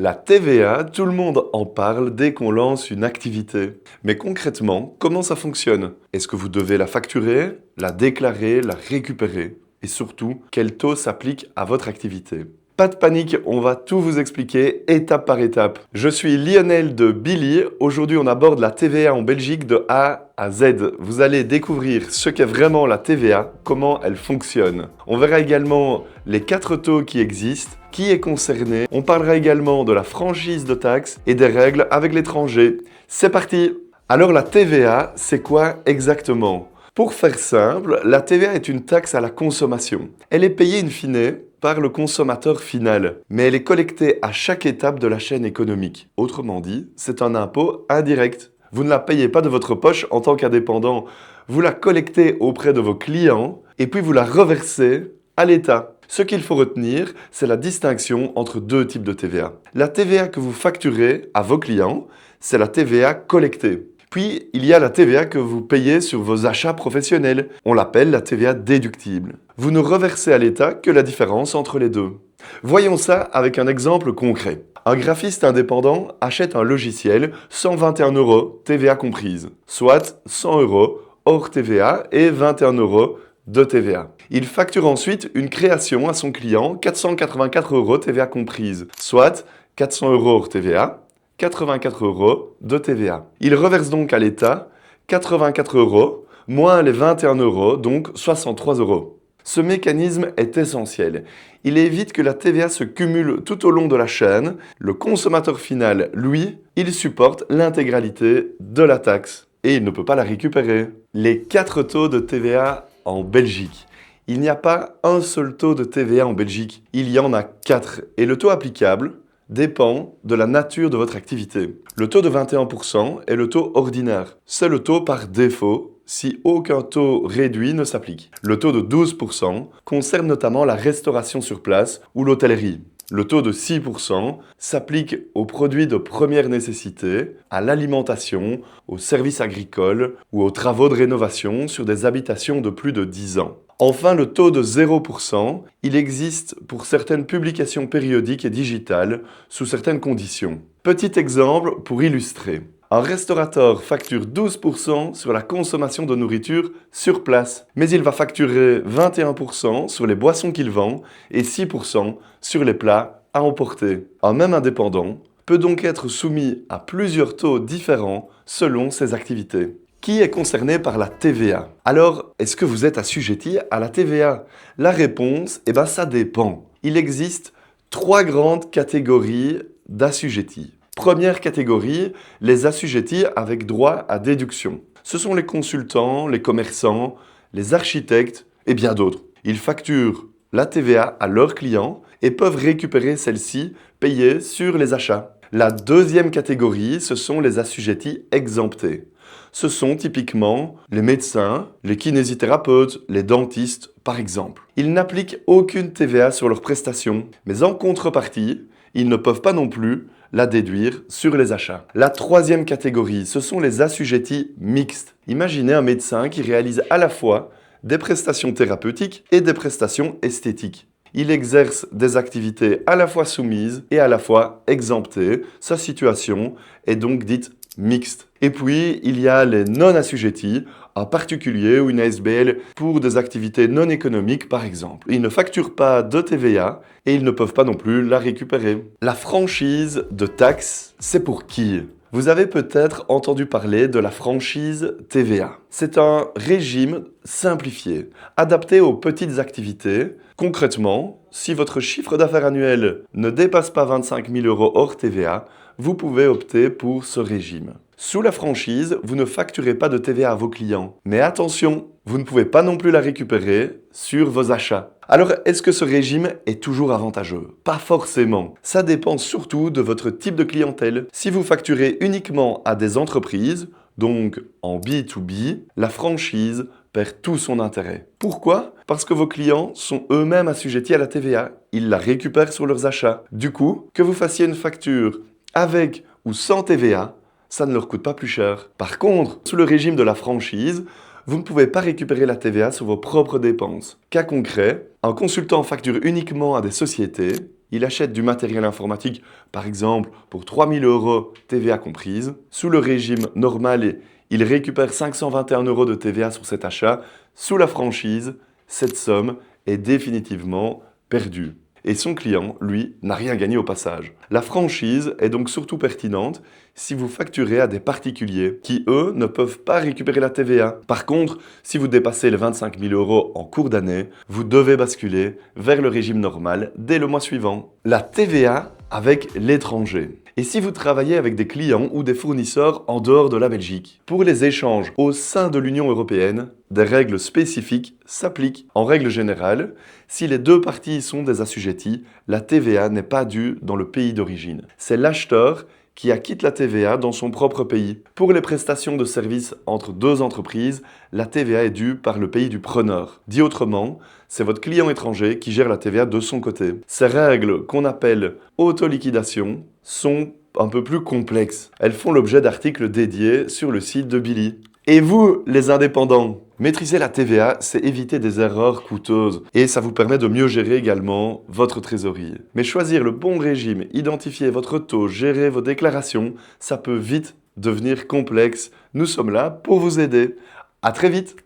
La TVA, tout le monde en parle dès qu'on lance une activité. Mais concrètement, comment ça fonctionne? Est-ce que vous devez la facturer, la déclarer, la récupérer? Et surtout, quel taux s'applique à votre activité? Pas de panique, on va tout vous expliquer étape par étape. Je suis Lionel de Billy. Aujourd'hui, on aborde la TVA en Belgique de A à Z. Vous allez découvrir ce qu'est vraiment la TVA, comment elle fonctionne. On verra également les 4 taux qui existent, qui est concerné. On parlera également de la franchise de taxes et des règles avec l'étranger. C'est parti! Alors la TVA, c'est quoi exactement? Pour faire simple, la TVA est une taxe à la consommation. Elle est payée in fine par le consommateur final, mais elle est collectée à chaque étape de la chaîne économique. Autrement dit, c'est un impôt indirect. Vous ne la payez pas de votre poche en tant qu'indépendant, vous la collectez auprès de vos clients et puis vous la reversez à l'État. Ce qu'il faut retenir, c'est la distinction entre deux types de TVA. La TVA que vous facturez à vos clients, c'est la TVA collectée. Puis, il y a la TVA que vous payez sur vos achats professionnels. On l'appelle la TVA déductible. Vous ne reversez à l'État que la différence entre les deux. Voyons ça avec un exemple concret. Un graphiste indépendant achète un logiciel 121 €, TVA comprise, soit 100 € hors TVA et 21 € de TVA. Il facture ensuite une création à son client 484 € TVA comprise, soit 400 € hors TVA, 84 € de TVA. Il reverse donc à l'État 84 € moins les 21 €, donc 63 €. Ce mécanisme est essentiel. Il évite que la TVA se cumule tout au long de la chaîne. Le consommateur final, lui, il supporte l'intégralité de la taxe et il ne peut pas la récupérer. Les 4 taux de TVA en Belgique. Il n'y a pas un seul taux de TVA en Belgique. Il y en a 4 et le taux applicable dépend de la nature de votre activité. Le taux de 21% est le taux ordinaire. C'est le taux par défaut si aucun taux réduit ne s'applique. Le taux de 12% concerne notamment la restauration sur place ou l'hôtellerie. Le taux de 6% s'applique aux produits de première nécessité, à l'alimentation, aux services agricoles ou aux travaux de rénovation sur des habitations de plus de 10 ans. Enfin, le taux de 0%, il existe pour certaines publications périodiques et digitales sous certaines conditions. Petit exemple pour illustrer. Un restaurateur facture 12% sur la consommation de nourriture sur place, mais il va facturer 21% sur les boissons qu'il vend et 6% sur les plats à emporter. Un même indépendant peut donc être soumis à plusieurs taux différents selon ses activités. Qui est concerné par la TVA? Alors, est-ce que vous êtes assujetti à la TVA? La réponse, ça dépend. Il existe 3 grandes catégories d'assujettis. Première catégorie, les assujettis avec droit à déduction. Ce sont les consultants, les commerçants, les architectes et bien d'autres. Ils facturent la TVA à leurs clients et peuvent récupérer celle-ci payée sur les achats. La deuxième catégorie, ce sont les assujettis exemptés. Ce sont typiquement les médecins, les kinésithérapeutes, les dentistes par exemple. Ils n'appliquent aucune TVA sur leurs prestations, mais en contrepartie, ils ne peuvent pas non plus la déduire sur les achats. La troisième catégorie, ce sont les assujettis mixtes. Imaginez un médecin qui réalise à la fois des prestations thérapeutiques et des prestations esthétiques. Il exerce des activités à la fois soumises et à la fois exemptées. Sa situation est donc dite mixte. Et puis, il y a les non-assujettis, un particulier ou une ASBL pour des activités non économiques par exemple. Ils ne facturent pas de TVA et ils ne peuvent pas non plus la récupérer. La franchise de taxes, c'est pour qui? Vous avez peut-être entendu parler de la franchise TVA. C'est un régime simplifié, adapté aux petites activités. Concrètement, si votre chiffre d'affaires annuel ne dépasse pas 25 000 € hors TVA, vous pouvez opter pour ce régime. Sous la franchise, vous ne facturez pas de TVA à vos clients. Mais attention, vous ne pouvez pas non plus la récupérer sur vos achats. Alors, est-ce que ce régime est toujours avantageux? Pas forcément. Ça dépend surtout de votre type de clientèle. Si vous facturez uniquement à des entreprises, donc en B2B, la franchise perd tout son intérêt. Pourquoi? Parce que vos clients sont eux-mêmes assujettis à la TVA. Ils la récupèrent sur leurs achats. Du coup, que vous fassiez une facture avec ou sans TVA, ça ne leur coûte pas plus cher. Par contre, sous le régime de la franchise, vous ne pouvez pas récupérer la TVA sur vos propres dépenses. Cas concret, un consultant facture uniquement à des sociétés il achète du matériel informatique, par exemple pour 3 000 €, TVA comprise. Sous le régime normal, il récupère 521 € de TVA sur cet achat. Sous la franchise, cette somme est définitivement perdue. Et son client, lui, n'a rien gagné au passage. La franchise est donc surtout pertinente si vous facturez à des particuliers qui, eux, ne peuvent pas récupérer la TVA. Par contre, si vous dépassez les 25 000 € en cours d'année, vous devez basculer vers le régime normal dès le mois suivant. La TVA avec l'étranger. Et si vous travaillez avec des clients ou des fournisseurs en dehors de la Belgique, pour les échanges au sein de l'Union européenne, des règles spécifiques s'appliquent. En règle générale, si les deux parties sont des assujettis, la TVA n'est pas due dans le pays d'origine. C'est l'acheteur qui acquitte la TVA dans son propre pays. Pour les prestations de services entre deux entreprises, la TVA est due par le pays du preneur. Dit autrement, c'est votre client étranger qui gère la TVA de son côté. Ces règles, qu'on appelle autoliquidation, sont un peu plus complexes. Elles font l'objet d'articles dédiés sur le site de Billy. Et vous, les indépendants, maîtriser la TVA, c'est éviter des erreurs coûteuses et ça vous permet de mieux gérer également votre trésorerie. Mais choisir le bon régime, identifier votre taux, gérer vos déclarations, ça peut vite devenir complexe. Nous sommes là pour vous aider. À très vite!